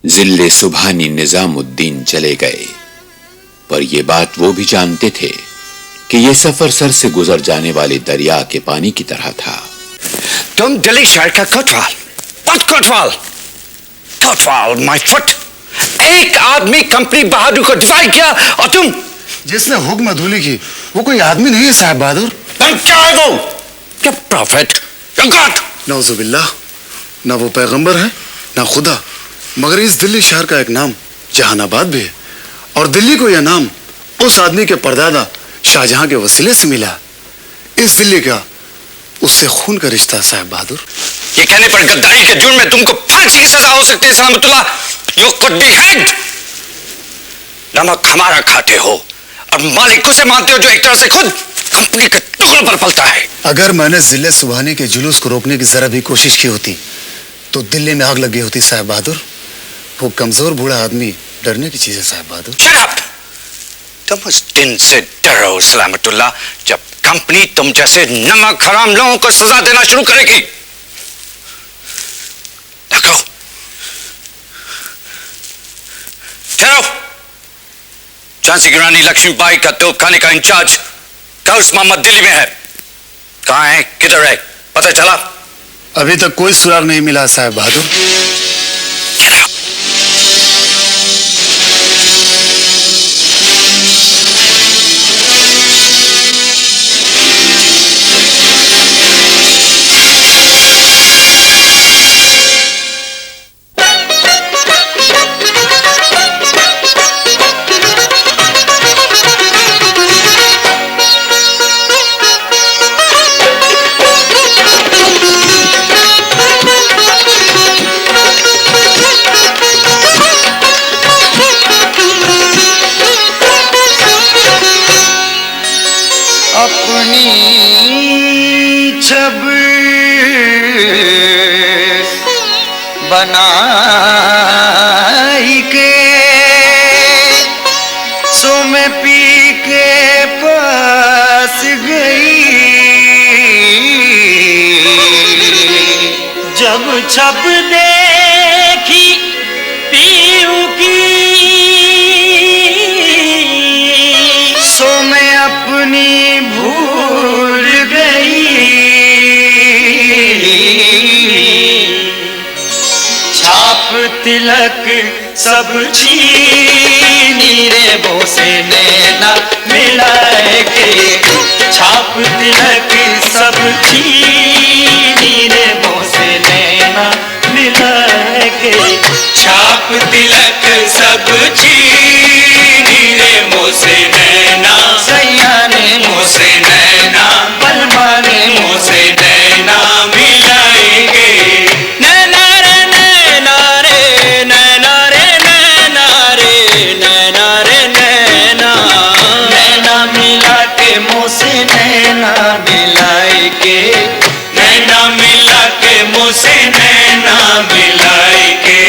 जिले सुभानी निजामुद्दीन चले गए, पर यह बात वो भी जानते थे कि यह सफर सर से गुजर जाने वाले दरिया के पानी की तरह था। तुम दिल्ली शहर का कोतवाल, कोतवाल माय फुट। एक आदमी कंपनी बहादुर को डिफाई किया और तुम। जिसने हुक्म धूली की वो कोई आदमी नहीं है साहब बहादुर। तुम क्या है वो? क्या प्रॉफिट, क्या गॉड? नौजुबिल्लाह, ना वो पैगंबर है ना खुदा, मगर इस दिल्ली शहर का एक नाम जहानाबाद भी है, और दिल्ली को यह नाम उस आदमी के परदादा शाहजहां के वसीले से मिला। इस दिल्ली का उससे खून का रिश्ता साहब बहादुर। ये कहने पर गद्दारी के जुर्म में तुमको फांसी की सजा हो सकती है Salamatullah. You could be hanged. नमक हमारा खाते हो और मालिक उसे मानते हो जो एक तरह से खुद कंपनी के टुकड़ों पर पलता है। अगर मैंने जिले सुबहानी के जुलूस को रोकने की जरा भी कोशिश की होती तो दिल्ली में आग लगी होती साहब बहादुर। वो कमजोर बूढ़ा आदमी डरने की चीज है साहब बहादुर। Shut up! तुम उस दिन से डरो सलामतुल्लाह जब कंपनी तुम जैसे नमक हराम लोगों को सजा देना शुरू करेगी। देखो, ठहरो। झांसी की रानी लक्ष्मीबाई का तोपखाने का इंचार्ज गौस मोहम्मद दिल्ली में है। कहाँ है, किधर है, पता चला? अभी तक कोई सुराग नहीं मिला साहब बहादुर। छब बनाई के सो मैं पी के पास गई, जब छब देखी पीऊ की सो मैं अपनी भूल गई। छाप तिलक सब छीनी रे बोसे नैना मिलाए के, छाप तिलक सब छीनी रे बोसे नैना मिलाए के, छाप तिलक सब छीनी रे मोसे नैना, सैया ने मोसे नैना, बलमा ने मोसे नैना मिलाएंगे। नैना रे नैना रे नैना रे नैना रे नैना रे नैना, नैना मिला के मोसे नैना मिलाएंगे, नैना मिला के मोसे नैना मिलाएंगे।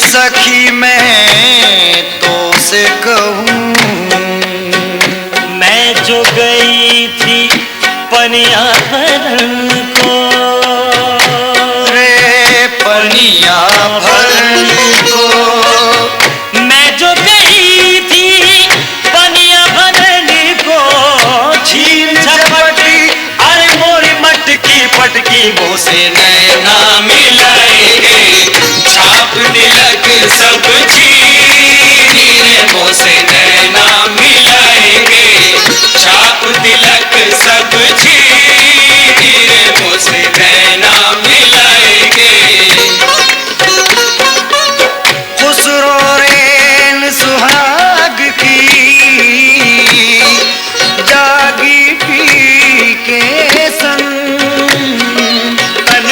सखी मैं तो से कहूँ, मैं जो गई थी पनिया भरन को, रे पनिया भरन को, मैं जो गई थी पनिया भरन को, छीन झपटी अरे मोरी मटकी पटकी बोसे नैना मिलाएंगे, छाप तिलक सब छीनी रे मोसे नैना मिलाएंगे, छाप तिलक सब छीनी रे मोसे नैना मिलाएंगे। खुसरो रेन सुहाग की जागी पी के संग, तन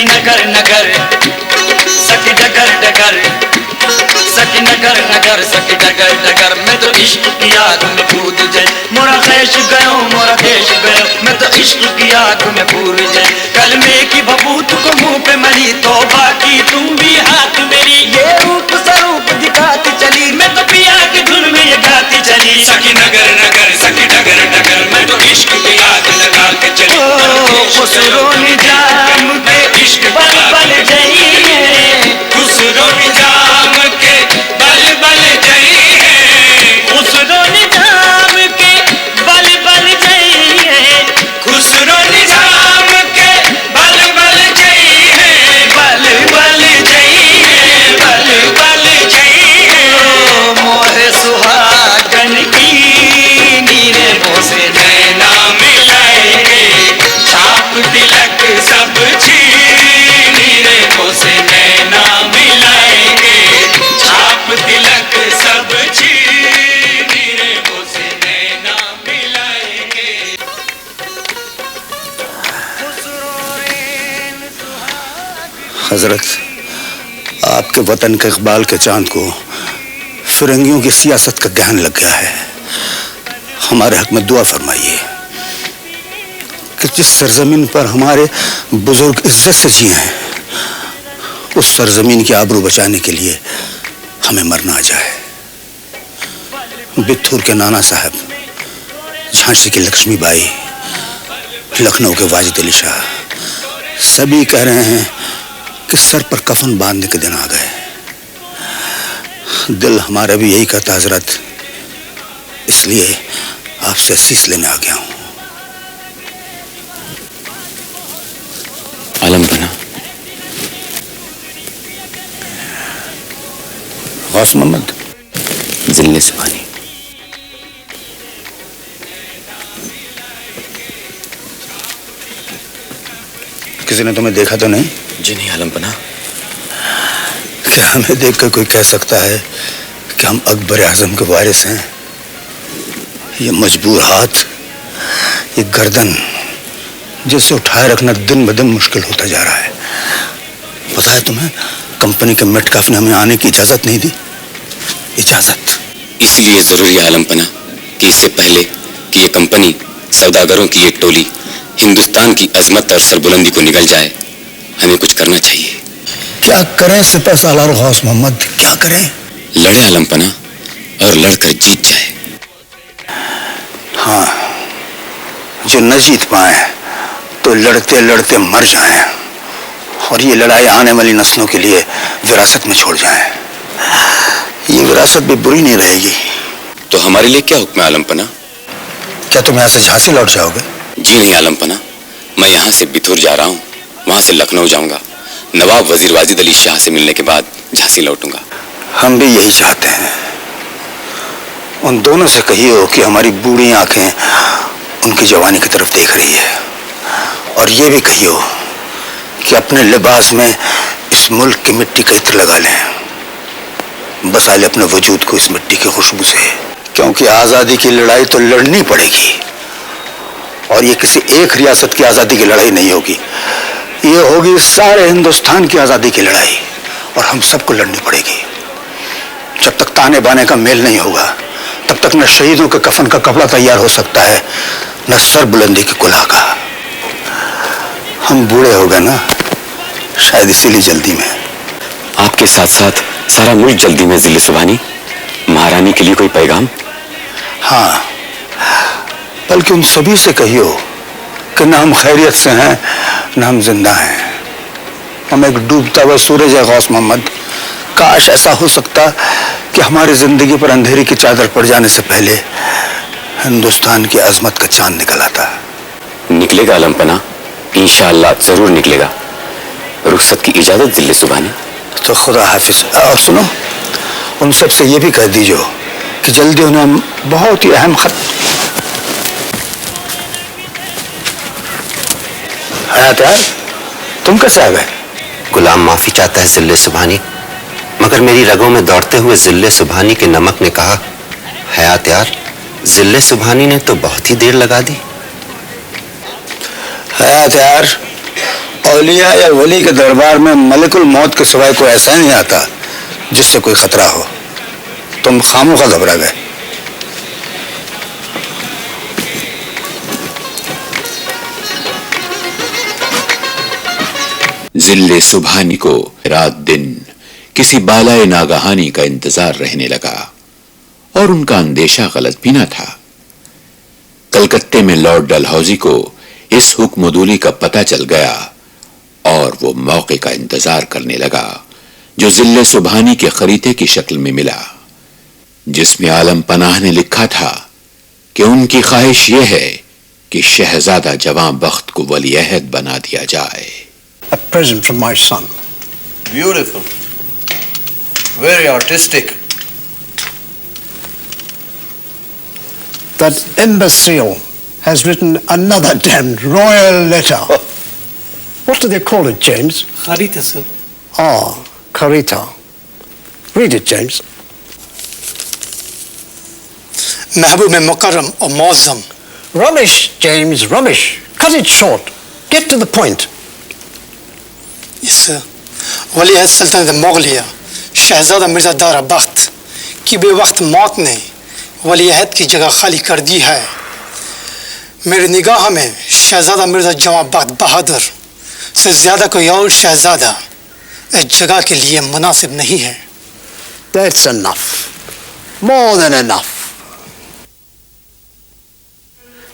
सखी नगर नगर सखी डगर डगर सखी नगर नगर सखी डगर डगर मैं तो इश्क की आग में कूद जाए मोरा ख्वाहिश गयो मोरा देश गयो मैं तो इश्क की आग में कूद जाए कलमे की बबूत को मुंह पे मली तो बाकी तुम भी हाथ मेरी ये रूप स्वरूप दिखाती चली मैं तो पिया की धुन में ये गाती चली सखी नगर नगर सखी डगर डगर मैं तो इश्क की आग लगा के चली खुसरो निजाम के इश्क बल बल जाइए खुसरो निजाम के बल बल जाइए खुसरो निजाम के बल बल जाइए खुसरो निजाम के बल बल जाइए बल बल जाइए बल बल जाइए मोहे सुहागन की नीरे बोसे नैना मिलाएंगे छाप तिलक सब छीनी रे से नैना मिलाएंगे छाप तिलक सब छीनी रे से नैना मिलाएंगे। हजरत, आपके वतन के इकबाल के चांद को फिरंगियों की सियासत का गहन लग गया है। हमारे हक में दुआ फरमाइए कि जिस सरजमीन पर हमारे बुजुर्ग इज्जत से जिए हैं उस सरजमीन की आबरू बचाने के लिए हमें मरना आ जाए। बिथुर के नाना साहब, झांसी की लक्ष्मीबाई, लखनऊ के वाजिद अली शाह सभी कह रहे हैं कि सर पर कफन बांधने के दिन आ गए। दिल हमारा भी यही कहता हजरत, इसलिए आपसे असीस लेने आ गया हूं। आलम बना गौस मोहम्मद, जिल्ले सुभानी। किसी ने तुम्हें देखा तो नहीं? जी नहीं आलम बना। क्या हमें देखकर कोई कह सकता है कि हम अकबर आजम के वारिस हैं? ये मजबूर हाथ, ये गर्दन जिसे उठाए रखना दिन ब दिन मुश्किल होता जा रहा है। पता है तुम्हें, कंपनी के मेटकाफ ने हमें आने की इजाजत नहीं दी। इजाजत इसलिए जरूरी है आलम पना कि इससे पहले कि ये कंपनी सौदागरों की एक टोली हिंदुस्तान की अजमत और सरबुलंदी को निगल जाए, हमें कुछ करना चाहिए। क्या करें सिपह सालार गौस मोहम्मद, क्या करें? लड़े आलम पना और लड़कर जीत जाए। हाँ, जो न जीत पाए तो लड़ते लड़ते मर जाएं और ये लड़ाई आने वाली नस्लों के लिए विरासत में छोड़ जाएं। ये विरासत भी बुरी नहीं रहेगी। तो हमारे लिए क्या हुक्म है आलम पना? क्या तुम यहाँ से झांसी लौट जाओगे? जी नहीं आलम पना, मैं यहाँ से बिथुर जा रहा हूँ, वहां से लखनऊ जाऊंगा। नवाब वजीर वाजिद अली शाह से मिलने के बाद झांसी लौटूंगा। हम भी यही चाहते हैं। उन दोनों से कहिए कि हमारी बूढ़ी आंखें उनकी जवानी की तरफ देख रही है, और ये भी कहिए कि अपने लिबास में इस मुल्क की मिट्टी का इत्र लगा लें, बसा ले अपने वजूद को इस मिट्टी की खुशबू से। क्योंकि आज़ादी की लड़ाई तो लड़नी पड़ेगी, और ये किसी एक रियासत की आज़ादी की लड़ाई नहीं होगी, ये होगी सारे हिंदुस्तान की आज़ादी की लड़ाई, और हम सबको लड़नी पड़ेगी। जब तक ताने बाने का मेल नहीं होगा तब तक न शहीदों के कफन का कपड़ा तैयार हो सकता है, न सर बुलंदी की कुल्हा का। हम बूढ़े हो गए ना, शायद इसीलिए जल्दी में। आपके साथ साथ सारा मुल्क जल्दी में जिले सुभानी। महारानी के लिए कोई पैगाम? हाँ, बल्कि उन सभी से कहियो कि न हम खैरियत से हैं न हम जिंदा हैं। हम एक डूबता हुआ सूरज है गौस मोहम्मद। काश ऐसा हो सकता कि हमारी जिंदगी पर अंधेरी की चादर पड़ जाने से पहले हिंदुस्तान की अजमत का चांद निकल आता। निकलेगा आलम पना, इंशाअल्लाह जरूर निकलेगा। रुखसत की इजाजत जिले सुभानी। तो खुदा हाफिज। और सुनो, उन सब से ये भी कह दीजिए कि जल्दी उन्हें बहुत ही अहम खत। हयात यार, तुम कैसे आ गए? गुलाम माफी चाहता है जिले सुभानी, मगर मेरी रगों में दौड़ते हुए जिले सुभानी के नमक ने कहा, हयात यार, जिले सुभानी ने तो बहुत ही देर लगा दी। हयात यार, औलिया या वली के दरबार में मलिकुल मौत के सिवाय कोई ऐसा नहीं आता जिससे कोई खतरा हो। तुम खामोखा घबरा गए। जिल्ले सुबहानी को रात दिन किसी बालाए नागहानी का इंतजार रहने लगा और उनका अंदेशा गलत भी न था। कलकत्ते में लॉर्ड डलहौजी को इस हुक्मदूली का पता चल गया और वो मौके का इंतजार करने लगा जो जिल्ले सुबहानी के खरीदे की शक्ल में मिला, जिसमें आलम पनाह ने लिखा था कि उनकी ख्वाहिश यह है कि शहजादा जवां बख्त को वली अहद बना दिया जाए। A present from my son. Beautiful. Very artistic. That imbecile has written another damned royal letter. What do they call it, James? Kharita, sir. Ah, Carita. Read it, James. महबूब मुकर्रम और Mauzam. Rubbish, James, rubbish. Cut it short. Get to the point. इस वली अहद सल्तनत मुगलिया शहजादा मिर्ज़ा दारा बख्त की बेवक्त मौत ने वली अहद की जगह खाली कर दी है। मेरी निगाह में शहजादा मिर्ज़ा जवां बख्त बहादुर से ज़्यादा कोई और शहजादा इस जगह के लिए मुनासिब नहीं है। That's enough. More than enough.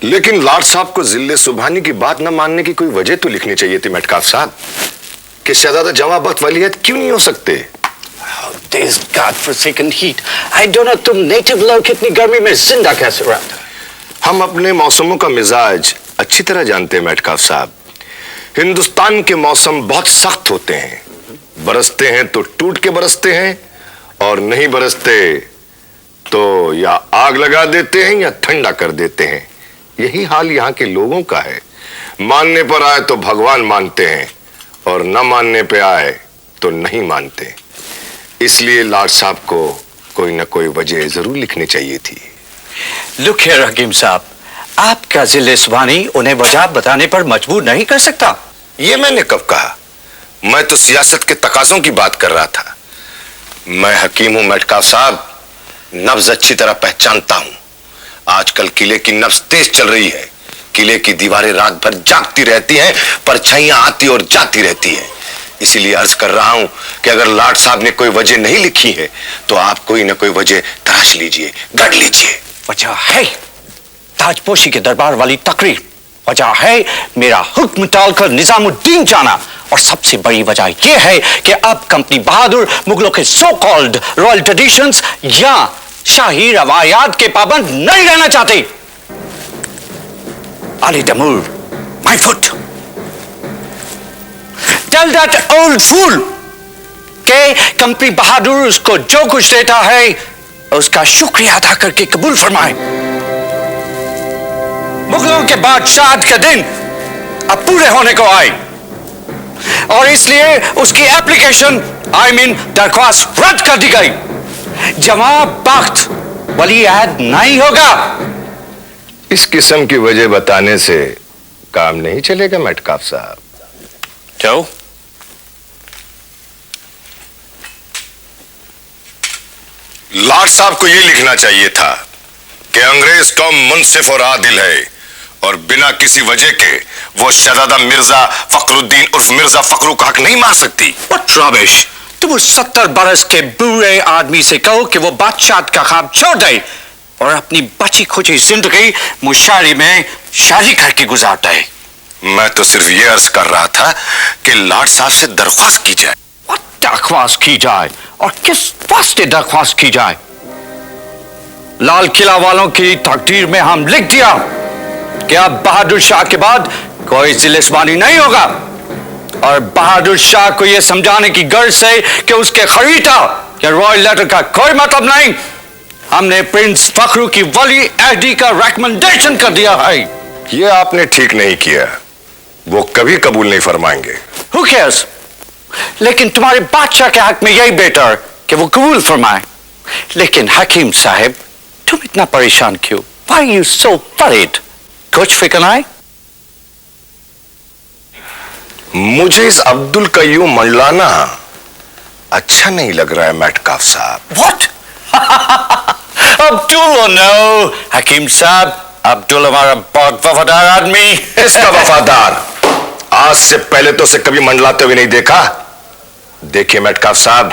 लेकिन लॉर्ड साहब को जिले सुबहानी की बात न मानने की कोई वजह तो लिखनी चाहिए थी मेटकाफ साहब कि शहजादा जवां बख्त वली अहद क्यों नहीं हो सकते। This God-forsaken heat. I don't know तुम नेटिव लोग कितनी गर्मी में जिंदा कैसे रहते हैं। हम अपने मौसमों का मिजाज अच्छी तरह जानते हैं मेटकाफ साहब। हिंदुस्तान के मौसम बहुत सख्त होते हैं, बरसते हैं तो टूट के बरसते हैं और नहीं बरसते तो या आग लगा देते हैं या ठंडा कर देते हैं। यही हाल यहाँ के लोगों का है। मानने पर आए तो भगवान मानते हैं और न मानने पे आए तो नहीं मानते। इसलिए लॉर्ड साहब को कोई न कोई वजह जरूर लिखनी चाहिए थी। लुक हियर हकीम साहब, आपका जिले सुबहानी उन्हें वजह बताने पर मजबूर नहीं कर सकता। ये मैंने कब कहा? मैं तो सियासत के तकाजों की बात कर रहा था। मैं हकीम हूं मेटकाफ साहब, नब्ज अच्छी तरह पहचानता हूं। आजकल किले की नब्ज तेज चल रही है। किले की दीवारें रात भर जागती रहती हैं, परछाइयां आती और जाती रहती हैं। इसीलिए अर्ज कर रहा हूं कि अगर लॉर्ड साहब ने कोई वजह नहीं लिखी है तो आप कोई ना कोई वजह तराश लीजिए, गढ़ लीजिए। वजह है ताजपोशी के दरबार वाली तकरीर, वजह है मेरा हुक्म टालकर निजामुद्दीन जाना, और सबसे बड़ी वजह यह है कि अब कंपनी बहादुर मुगलों के सो कॉल्ड रॉयल ट्रेडिशंस या शाही रवायात के पाबंद नहीं रहना चाहते। Ali Taimur, my foot, tell that old fool के कंपनी बहादुर उसको जो कुछ देता है उसका शुक्रिया अदा करके कबूल फरमाए। मुगलों के बादशाह के दिन अब पूरे होने को आए और इसलिए उसकी एप्लीकेशन दरख्वास्त रद्द कर दी गई। जवां बख्त वली अहद नहीं होगा। इस किस्म की वजह बताने से काम नहीं चलेगा मेटकाफ साहब। क्यों? लॉर्ड साहब को यह लिखना चाहिए था कि अंग्रेज कौम मुनसिफ और आदिल है और बिना किसी वजह के वो शहजादा मिर्जा फखरुद्दीन उर्फ मिर्जा फखरू का हक नहीं मार सकती। What rubbish! तुम उस 70 बरस के बूढ़े आदमी से कहो कि वो बादशाह का ख्वाब छोड़ दे और अपनी बची खुची जिंदगी मुशायरे में शादी करके गुजारता है। मैं तो सिर्फ ये अर्ज कर रहा था कि लॉर्ड साहब से दरख्वास्त की जाए। दरख्वास्त की जाए और किस वास्ते दरख्वास्त की जाए? लाल किला वालों की तकदीर में हम लिख दिया कि अब बहादुर शाह के बाद कोई जिले सुबहानी नहीं होगा और बहादुर शाह को यह समझाने की गर्ज से कि उसके खरीदा या रॉयल लेटर का कोई मतलब नहीं, हमने प्रिंस फखरू की वली अहदी का रिकमेंडेशन कर दिया है। यह आपने ठीक नहीं किया, वो कभी कबूल नहीं फरमाएंगे। Who cares? लेकिन तुम्हारे बादशाह के हक में यही बेटर कि वो कबूल फरमाए। लेकिन हकीम साहब, तुम इतना परेशान क्यों? Why are you so worried? कुछ फिक्र नहीं? मुझे इस अब्दुल का यूं मंडलाना अच्छा नहीं लग रहा है मेटकाफ साहब। What? अब्दुल नो हकीम साहब, अब्दुल हमारा बहुत वफादार आदमी। इसका वफादार आज से पहले तो उसे कभी मंडलाते हुए नहीं देखा। देखिए मेटकाफ साहब,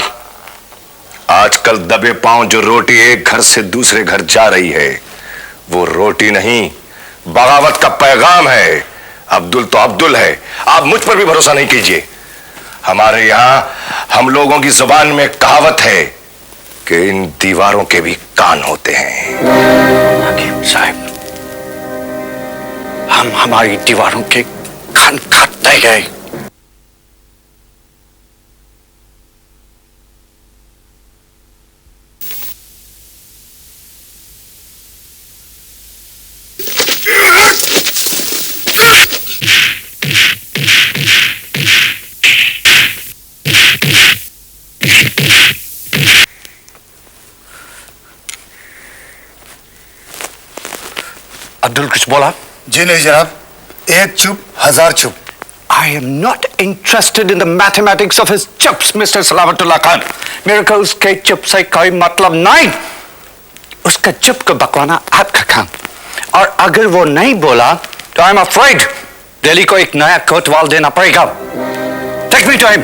आजकल दबे पांव जो रोटी एक घर से दूसरे घर जा रही है वो रोटी नहीं, बगावत का पैगाम है। अब्दुल तो अब्दुल है, आप मुझ पर भी भरोसा नहीं कीजिए। हमारे यहां हम लोगों की जुबान में कहावत है कि इन दीवारों के भी कान होते हैं। हकीम साहब, हम हमारी दीवारों के कान काटते गए। अब्दुल कुछ बोला? जी नहीं जनाब, एक चुप हजार चुप। I am not interested in the mathematics of his chups, Mr. Salamatullah Khan. मेरे को उसके चुप से कोई मतलब नहीं। उसका चुप को बकवाना आपका काम। और अगर वो नहीं बोला तो I'm afraid दिल्ली को एक नया कोतवाल देना पड़ेगा। Take me to him.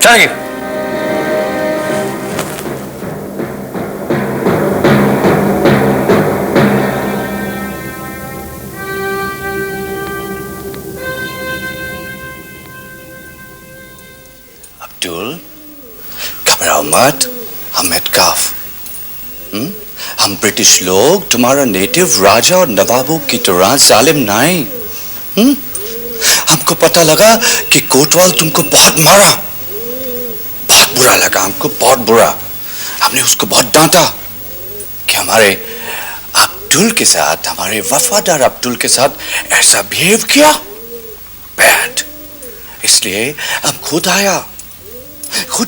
चलिए। अब्दुल, घबराओ मत, हम मेटकाफ। हम ब्रिटिश लोग तुम्हारा नेटिव राजा और नवाबों की तरह जालिम नहीं। हमको पता लगा कि कोतवाल तुमको बहुत मारा, बहुत बुरा लगा हमको, बहुत बुरा। हमने उसको बहुत डांटा कि हमारे अब्दुल के साथ, हमारे वफादार अब्दुल के साथ ऐसा बिहेव किया, बैड। इसलिए अब खुद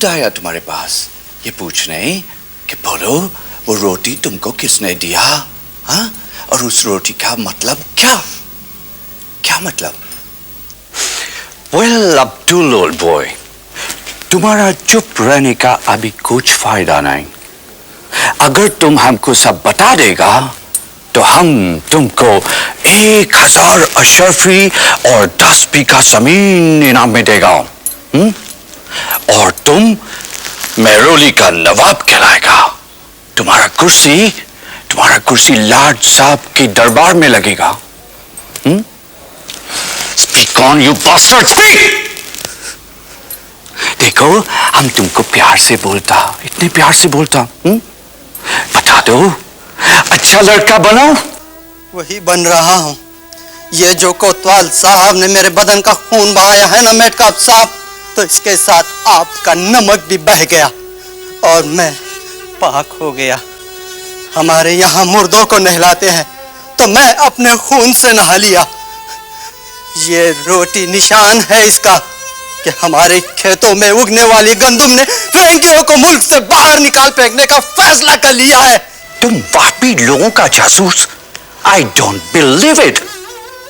आया तुम्हारे पास ये पूछने कि बोलो वो रोटी तुमको किसने दिया, हाँ? और उस रोटी का मतलब क्या मतलब? Well, अब्दुल old boy, तुम्हारा चुप रहने का अभी कुछ फायदा नहीं। अगर तुम हमको सब बता देगा तो हम तुमको 1000 अशरफी और 10 बीघा जमीन इनाम में देगा। और तुम मेहरौली का नवाब कहलाएगा। तुम्हारा कुर्सी लॉर्ड साहब के दरबार में लगेगा। Speak on, you bastard, speak! देखो, हम तुमको प्यार से बोलता, इतने प्यार से बोलता। बता दो, अच्छा लड़का बनो। वही बन रहा हूँ। ये जो कोतवाल साहब ने मेरे बदन का खून बहाया है ना मेटकाफ साहब, तो इसके साथ आपका नमक भी बह गया और मैं पाक हो गया। हमारे यहाँ मुर्दों को नहलाते हैं तो मैं अपने खून से नहा लिया। ये रोटी निशान है इसका कि हमारे खेतों में उगने वाली गंदुम ने फ्रेंकियों को मुल्क से बाहर निकाल फेंकने का फैसला कर लिया है। तुम वाकई लोगों का जासूस? I don't believe it.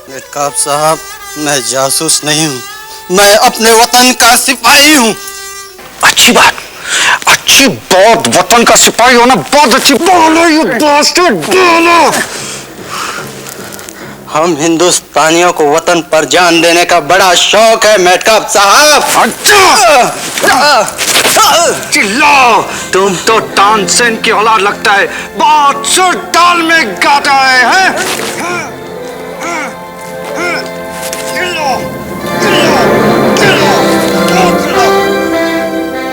Metcalfe साहब, मैं जासूस नहीं हूँ, मैं अपने वतन का सिपाही हूँ। अच्छी बात, वतन का सिपाही होना बहुत अच्छी बात है। ये बास्टर्ड, बोलो। हम हिंदुस्तानियों को वतन पर जान देने का बड़ा शौक है मेटकाफ साहब। चिल्लाओ, तुम तो तानसेन की औलाद लगता है, बहुत सुर ताल में गाता है?